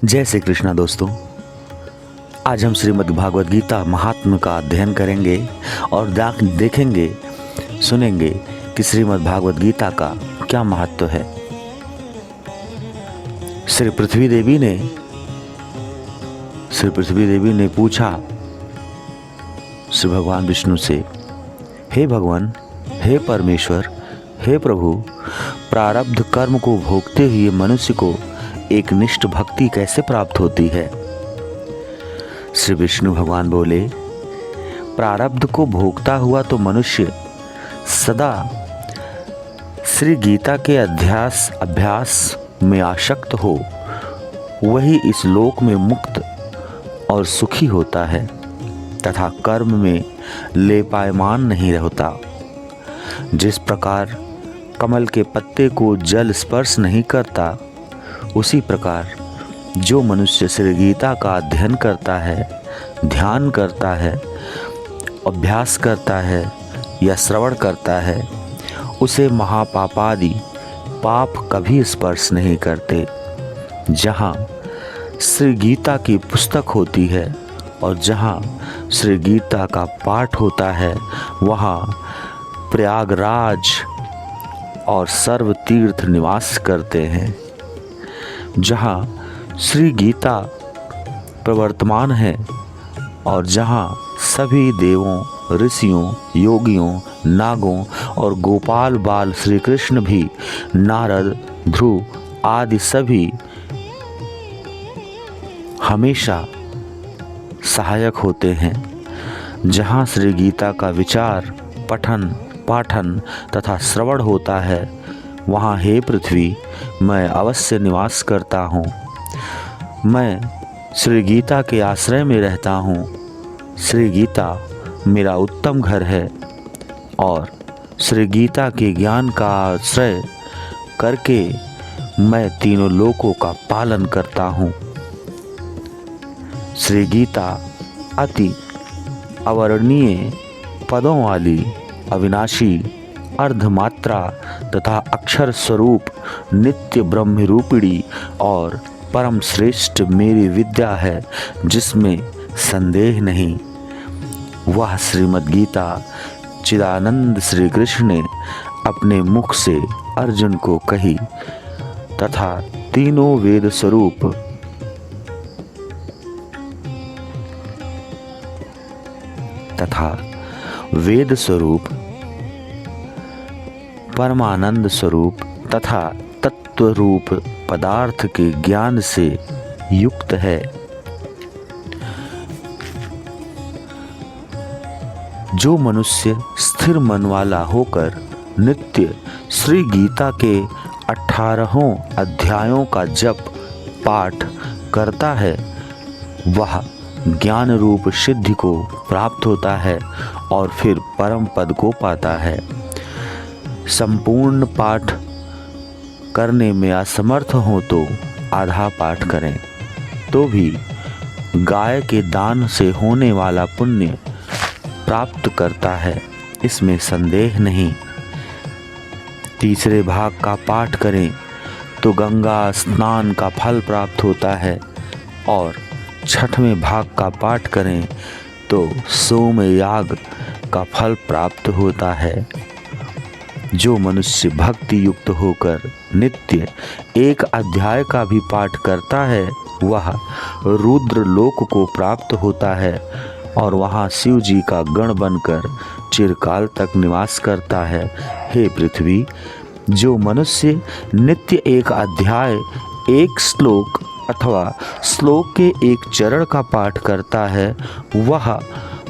जय श्री कृष्णा दोस्तों। आज हम श्रीमद् भागवत गीता महात्म्य का अध्ययन करेंगे और देखेंगे सुनेंगे कि श्रीमद् भागवत गीता का क्या महत्व है। श्री पृथ्वी देवी ने पूछा श्री भगवान विष्णु से, हे भगवान, हे परमेश्वर, हे प्रभु, प्रारब्ध कर्म को भोगते हुए मनुष्य को एक निष्ठ भक्ति कैसे प्राप्त होती है। श्री विष्णु भगवान बोले, प्रारब्ध को भोगता हुआ तो मनुष्य सदा श्री गीता के अभ्यास में आसक्त हो, वही इस लोक में मुक्त और सुखी होता है तथा कर्म में लेपायमान नहीं रहता। जिस प्रकार कमल के पत्ते को जल स्पर्श नहीं करता, उसी प्रकार जो मनुष्य श्री गीता का अध्ययन करता है, ध्यान करता है, अभ्यास करता है या श्रवण करता है, उसे महापापादि पाप कभी स्पर्श नहीं करते। जहाँ श्री गीता की पुस्तक होती है और जहाँ श्री गीता का पाठ होता है, वहाँ प्रयागराज और सर्व तीर्थ निवास करते हैं। जहाँ श्री गीता प्रवर्तमान है और जहाँ सभी देवों, ऋषियों, योगियों, नागों और गोपाल बाल श्री कृष्ण भी, नारद, ध्रुव आदि सभी हमेशा सहायक होते हैं। जहाँ श्री गीता का विचार, पठन, पाठन तथा श्रवण होता है, वहाँ हे पृथ्वी, मैं अवश्य निवास करता हूँ। मैं श्री गीता के आश्रय में रहता हूँ। श्री गीता मेरा उत्तम घर है और श्री गीता के ज्ञान का आश्रय करके मैं तीनों लोकों का पालन करता हूँ। श्री गीता अति अवर्णनीय पदों वाली, अविनाशी, अर्धमात्रा तथा अक्षर स्वरूप नित्य ब्रह्म रूपिणी और परम श्रेष्ठ मेरी विद्या है, जिसमें संदेह नहीं। वह श्रीमद् गीता चिदानंद श्री कृष्ण ने अपने मुख से अर्जुन को कही तथा तीनों वेद स्वरूप परमानंद स्वरूप तथा तत्व रूप पदार्थ के ज्ञान से युक्त है। जो मनुष्य स्थिर मन वाला होकर नित्य श्री गीता के 18 अध्यायों का जप पाठ करता है, वह ज्ञान रूप सिद्धि को प्राप्त होता है और फिर परम पद को पाता है। संपूर्ण पाठ करने में असमर्थ हो तो आधा पाठ करें तो भी गाय के दान से होने वाला पुण्य प्राप्त करता है, इसमें संदेह नहीं। तीसरे भाग का पाठ करें तो गंगा स्नान का फल प्राप्त होता है और छठवें भाग का पाठ करें तो सोम याग का फल प्राप्त होता है। जो मनुष्य भक्ति युक्त होकर नित्य एक अध्याय का भी पाठ करता है, वह रुद्र लोक को प्राप्त होता है और वहाँ शिव जी का गण बनकर चिरकाल तक निवास करता है। हे पृथ्वी, जो मनुष्य नित्य एक अध्याय, एक श्लोक अथवा श्लोक के एक चरण का पाठ करता है, वह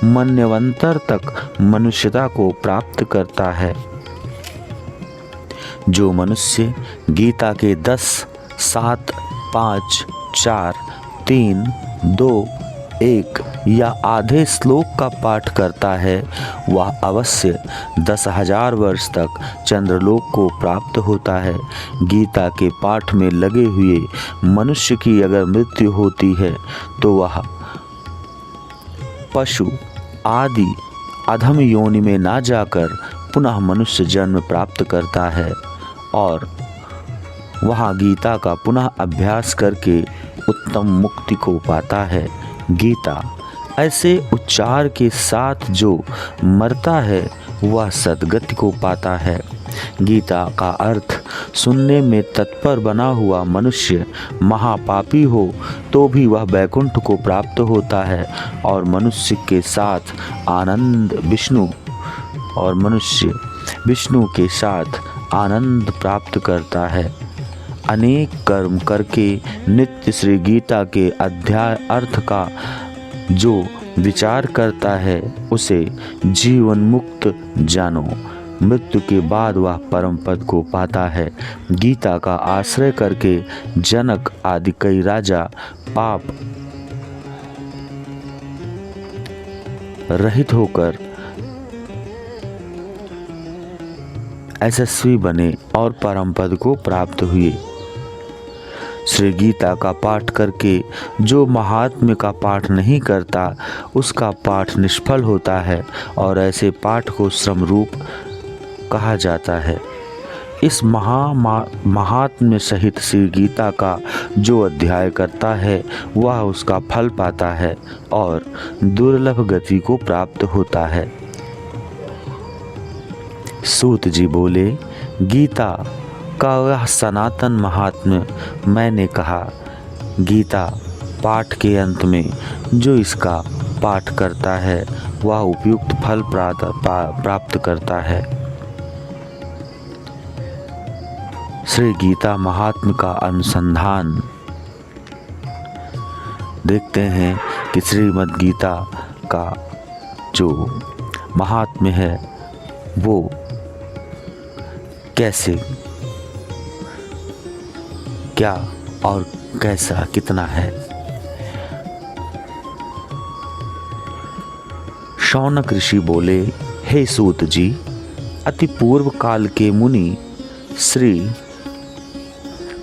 मन्वंतर तक मनुष्यता को प्राप्त करता है। जो मनुष्य गीता के 10, 7, 5, 4, 3, 2, 1 या आधे श्लोक का पाठ करता है, वह अवश्य 10,000 वर्ष तक चंद्रलोक को प्राप्त होता है। गीता के पाठ में लगे हुए मनुष्य की अगर मृत्यु होती है तो वह पशु आदि अधम योनि में ना जाकर पुनः मनुष्य जन्म प्राप्त करता है और वहाँ गीता का पुनः अभ्यास करके उत्तम मुक्ति को पाता है। गीता ऐसे उच्चार के साथ जो मरता है वह सद्गति को पाता है। गीता का अर्थ सुनने में तत्पर बना हुआ मनुष्य महापापी हो तो भी वह वैकुंठ को प्राप्त होता है और मनुष्य के साथ विष्णु के साथ आनंद प्राप्त करता है। अनेक कर्म करके नित्य श्री गीता के अध्याय अर्थ का जो विचार करता है उसे जीवन मुक्त जानो। मृत्यु के बाद वह परम पद को पाता है। गीता का आश्रय करके जनक आदि कई राजा पाप रहित होकर यशस्वी बने और परम पद को प्राप्त हुए। श्री गीता का पाठ करके जो महात्म्य का पाठ नहीं करता उसका पाठ निष्फल होता है और ऐसे पाठ को श्रम रूप कहा जाता है। इस महात्म्य सहित श्री गीता का जो अध्याय करता है वह उसका फल पाता है और दुर्लभ गति को प्राप्त होता है। सूत जी बोले, गीता का वह सनातन महात्म्य मैंने कहा। गीता पाठ के अंत में जो इसका पाठ करता है वह उपयुक्त फल प्राप्त करता है। श्री गीता महात्म्य का अनुसंधान देखते हैं कि श्रीमद् गीता का जो महात्म्य है वो कैसे, क्या और कैसा, कितना है। शौनक ऋषि बोले, हे सूत जी, अति पूर्व काल के मुनि श्री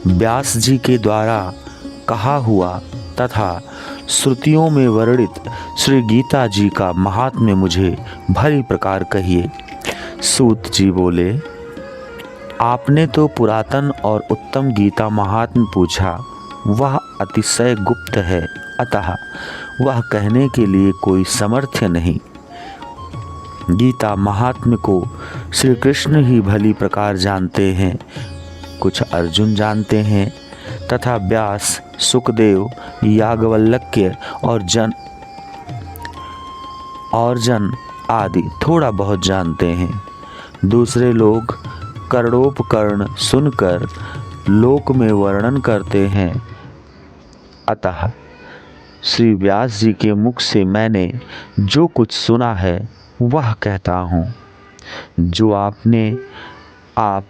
व्यास जी के द्वारा कहा हुआ तथा श्रुतियों में वर्णित श्री गीता जी का महात्म्य मुझे भली प्रकार कहिए। सूत जी बोले, आपने तो पुरातन और उत्तम गीता महात्म्य पूछा, वह अतिशय गुप्त है, अतः वह कहने के लिए कोई सामर्थ्य नहीं। गीता महात्म्य को श्री कृष्ण ही भली प्रकार जानते हैं, कुछ अर्जुन जानते हैं तथा व्यास, सुखदेव, याज्ञवल्क्य और जन आदि थोड़ा बहुत जानते हैं। दूसरे लोग कर्णोपकर्ण सुनकर लोक में वर्णन करते हैं। अतः श्री व्यास जी के मुख से मैंने जो कुछ सुना है वह कहता हूँ। जो आप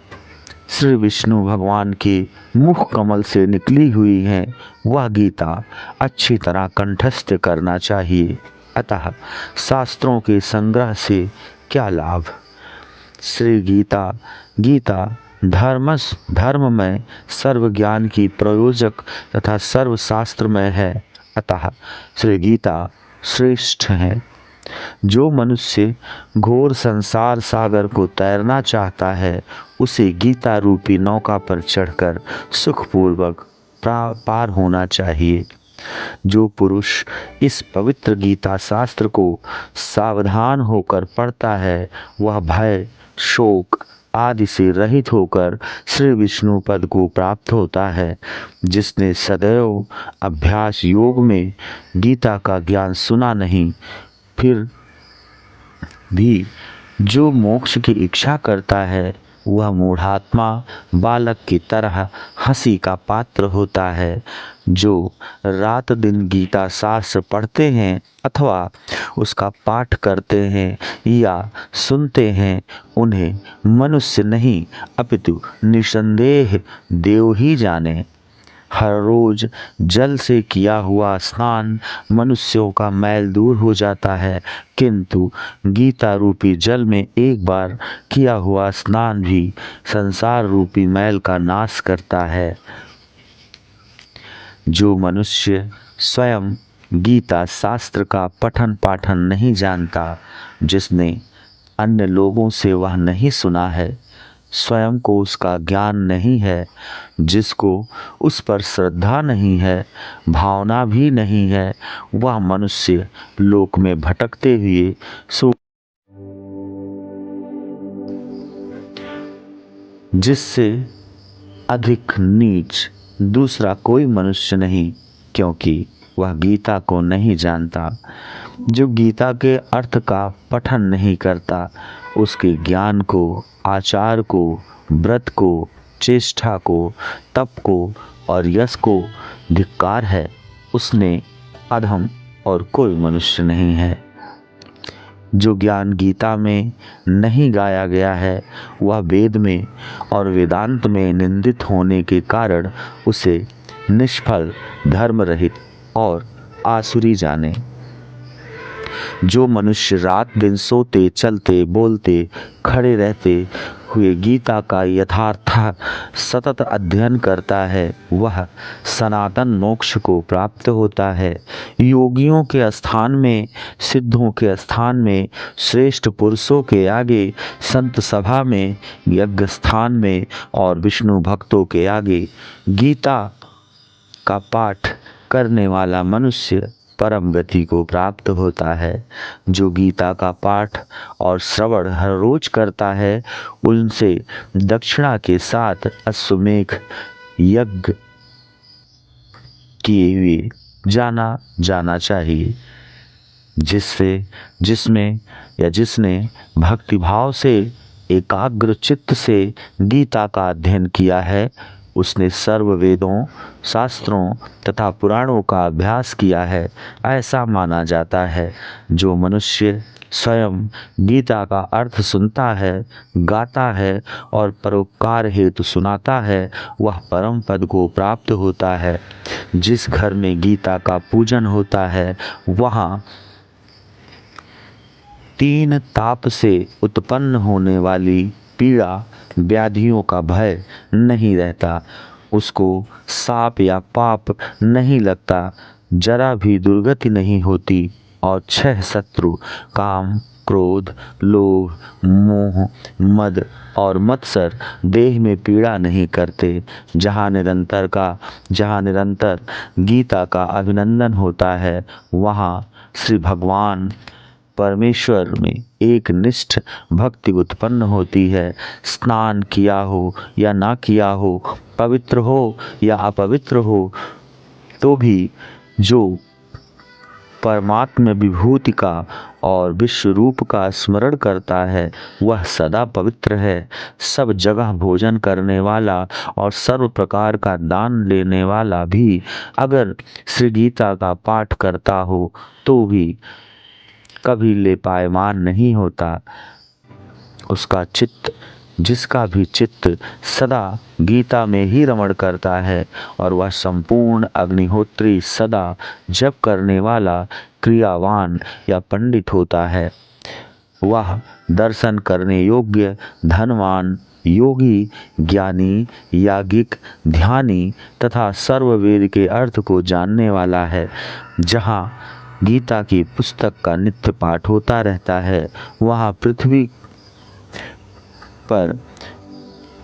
श्री विष्णु भगवान के मुख कमल से निकली हुई है वह गीता अच्छी तरह कंठस्थ करना चाहिए। अतः शास्त्रों के संग्रह से क्या लाभ। श्री गीता धर्म में सर्व ज्ञान की प्रयोजक तथा सर्व शास्त्रमय है। अतः श्री गीता श्रेष्ठ है। जो मनुष्य घोर संसार सागर को तैरना चाहता है उसे गीता रूपी नौका पर चढ़कर सुखपूर्वक पार होना चाहिए। जो पुरुष इस पवित्र गीता शास्त्र को सावधान होकर पढ़ता है वह भय, शोक आदि से रहित होकर श्री विष्णु पद को प्राप्त होता है। जिसने सदैव अभ्यास योग में गीता का ज्ञान सुना नहीं, फिर भी जो मोक्ष की इच्छा करता है वह मूढ़ात्मा बालक की तरह हंसी का पात्र होता है। जो रात दिन गीता शास्त्र पढ़ते हैं अथवा उसका पाठ करते हैं या सुनते हैं उन्हें मनुष्य नहीं अपितु निसंदेह देव ही जाने। हर रोज जल से किया हुआ स्नान मनुष्यों का मैल दूर हो जाता है, किंतु गीता रूपी जल में एक बार किया हुआ स्नान भी संसार रूपी मैल का नाश करता है। जो मनुष्य स्वयं गीता शास्त्र का पठन पाठन नहीं जानता, जिसने अन्य लोगों से वह नहीं सुना है, स्वयं को उसका ज्ञान नहीं है, जिसको उस पर श्रद्धा नहीं है, भावना भी नहीं है, वह मनुष्य लोक में भटकते हुए जिससे अधिक नीच दूसरा कोई मनुष्य नहीं, क्योंकि वह गीता को नहीं जानता। जो गीता के अर्थ का पठन नहीं करता, उसके ज्ञान को, आचार को, व्रत को, चेष्टा को, तप को और यश को धिक्कार है। उसने अधम और कोई मनुष्य नहीं है। जो ज्ञान गीता में नहीं गाया गया है, वह वेद में और वेदांत में निंदित होने के कारण उसे निष्फल, धर्म रहित और आसुरी जाने। जो मनुष्य रात दिन सोते, चलते, बोलते, खड़े रहते हुए गीता का यथार्थ सतत अध्ययन करता है, वह सनातन मोक्ष को प्राप्त होता है। योगियों के स्थान में, सिद्धों के स्थान में, श्रेष्ठ पुरुषों के आगे, संत सभा में, यज्ञ स्थान में और विष्णु भक्तों के आगे गीता का पाठ करने वाला मनुष्य परम गति को प्राप्त होता है। जो गीता का पाठ और श्रवण हर रोज करता है, उनसे दक्षिणा के साथ अश्वमेध यज्ञ किए हुए जाना चाहिए। जिसने भक्तिभाव से एकाग्र चित्त से गीता का अध्ययन किया है, उसने सर्व वेदों, शास्त्रों तथा पुराणों का अभ्यास किया है, ऐसा माना जाता है। जो मनुष्य स्वयं गीता का अर्थ सुनता है, गाता है और परोपकार हेतु सुनाता है, वह परम पद को प्राप्त होता है। जिस घर में गीता का पूजन होता है, वहाँ तीन ताप से उत्पन्न होने वाली पीड़ा, व्याधियों का भय नहीं रहता। उसको साप या पाप नहीं लगता, जरा भी दुर्गति नहीं होती और 6 शत्रु काम, क्रोध, लोभ, मोह, मद और मत्सर देह में पीड़ा नहीं करते। जहाँ निरंतर गीता का अभिनंदन होता है, वहाँ श्री भगवान परमेश्वर में एक निष्ठ भक्ति उत्पन्न होती है। स्नान किया हो या ना किया हो, पवित्र हो या अपवित्र हो, तो भी जो परमात्मा विभूति का और विश्व रूप का स्मरण करता है, वह सदा पवित्र है। सब जगह भोजन करने वाला और सर्व प्रकार का दान लेने वाला भी अगर श्री गीता का पाठ करता हो, तो भी कभी लेपायमान नहीं होता। जिसका भी चित्त सदा गीता में ही रमण करता है और वह संपूर्ण अग्निहोत्री, सदा जप करने वाला, क्रियावान या पंडित होता है, वह दर्शन करने योग्य, धनवान, योगी, ज्ञानी, याज्ञिक, ध्यानी तथा सर्ववेद के अर्थ को जानने वाला है। जहाँ गीता की पुस्तक का नित्य पाठ होता रहता है, वहाँ पृथ्वी पर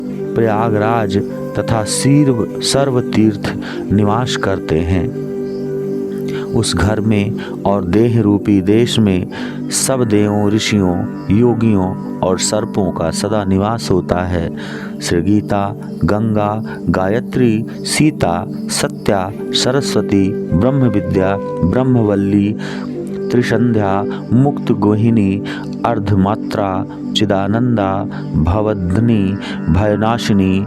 प्रयागराज तथा सर्व तीर्थ निवास करते हैं। उस घर में और देह रूपी देश में सब देवों, ऋषियों, योगियों और सर्पों का सदा निवास होता है। श्री गीता, गंगा, गायत्री, सीता, सत्या, सरस्वती, ब्रह्म विद्या, ब्रह्मवल्ली, त्रिसंध्या, मुक्त गोहिनी, अर्धमात्रा, चिदानंदा, भवध्नी, भयनाशिनी,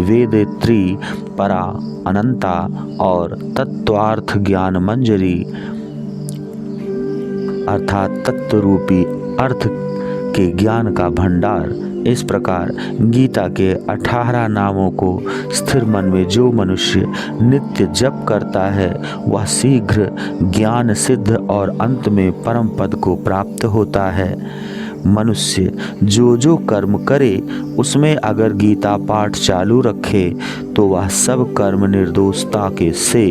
वेदेत्री, परा, अनंता और तत्वार्थ ज्ञान मंजरी अर्थात तत्व रूपी अर्थ के ज्ञान का भंडार। इस प्रकार गीता के 18 नामों को स्थिर मन में जो मनुष्य नित्य जप करता है, वह शीघ्र ज्ञान सिद्ध और अंत में परम पद को प्राप्त होता है। मनुष्य जो जो कर्म करे उसमें अगर गीता पाठ चालू रखे तो वह सब कर्म निर्दोषता के से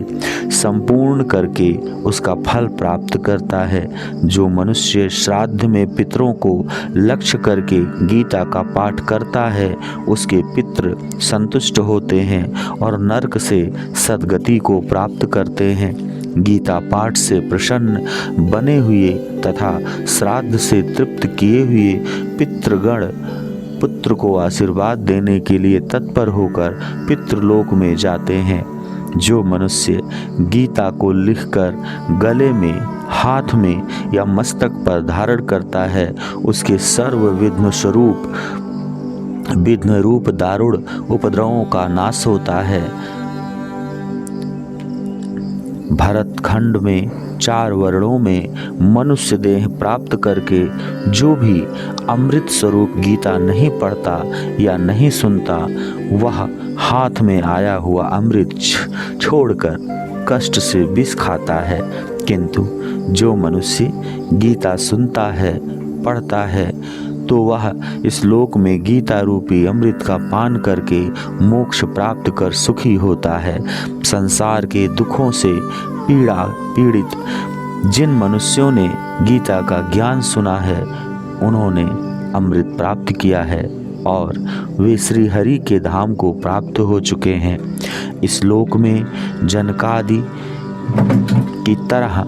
संपूर्ण करके उसका फल प्राप्त करता है। जो मनुष्य श्राद्ध में पितरों को लक्ष्य करके गीता का पाठ करता है उसके पितृ संतुष्ट होते हैं और नरक से सद्गति को प्राप्त करते हैं। गीता पाठ से प्रसन्न बने हुए तथा श्राद्ध से तृप्त किए हुए पितृगण पुत्र को आशीर्वाद देने के लिए तत्पर होकर पितृलोक में जाते हैं। जो मनुष्य गीता को लिखकर गले में, हाथ में या मस्तक पर धारण करता है उसके सर्व विघ्न रूप दारुण उपद्रवों का नाश होता है। भरतखंड में 4 वर्णों में मनुष्य देह प्राप्त करके जो भी अमृत स्वरूप गीता नहीं पढ़ता या नहीं सुनता वह हाथ में आया हुआ अमृत छोड़कर कष्ट से विष खाता है। किंतु जो मनुष्य गीता सुनता है, पढ़ता है तो वह इस लोक में गीता रूपी अमृत का पान करके मोक्ष प्राप्त कर सुखी होता है। संसार के दुखों से पीड़ित जिन मनुष्यों ने गीता का ज्ञान सुना है उन्होंने अमृत प्राप्त किया है और वे श्री हरि के धाम को प्राप्त हो चुके हैं। इस लोक में जनकादि की तरह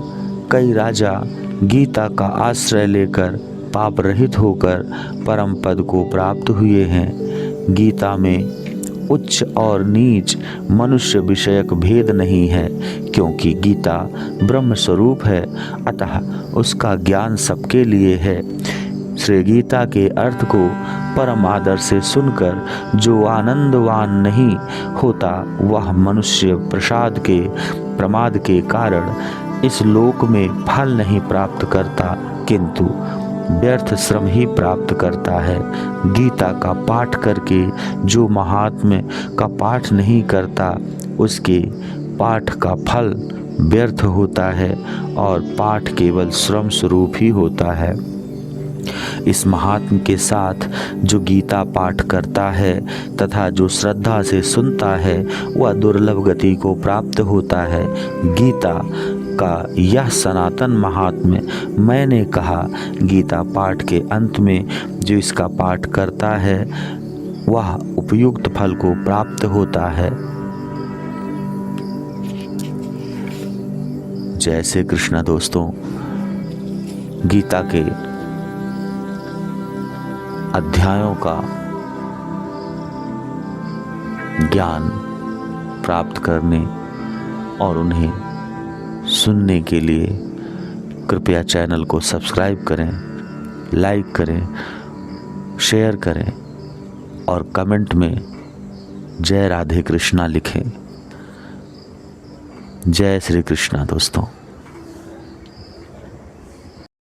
कई राजा गीता का आश्रय लेकर पाप रहित होकर परम पद को प्राप्त हुए हैं। गीता में उच्च और नीच मनुष्य विषयक भेद नहीं है, क्योंकि गीता ब्रह्म स्वरूप है, अतः उसका ज्ञान सबके लिए है। श्री गीता के अर्थ को परम आदर से सुनकर जो आनंदवान नहीं होता वह मनुष्य प्रमाद के कारण इस लोक में फल नहीं प्राप्त करता, किंतु व्यर्थ श्रम ही प्राप्त करता है। गीता का पाठ करके जो महात्म्य का पाठ नहीं करता उसके पाठ का फल व्यर्थ होता है और पाठ केवल श्रम स्वरूप ही होता है। इस महात्म के साथ जो गीता पाठ करता है तथा जो श्रद्धा से सुनता है वह दुर्लभ गति को प्राप्त होता है। गीता का यह सनातन महात्म्य मैंने कहा। गीता पाठ के अंत में जो इसका पाठ करता है वह उपयुक्त फल को प्राप्त होता है। जय श्री कृष्ण। दोस्तों, गीता के अध्यायों का ज्ञान प्राप्त करने और उन्हें सुनने के लिए कृपया चैनल को सब्सक्राइब करें, लाइक करें, शेयर करें और कमेंट में जय राधे कृष्णा लिखें। जय श्री कृष्णा दोस्तों।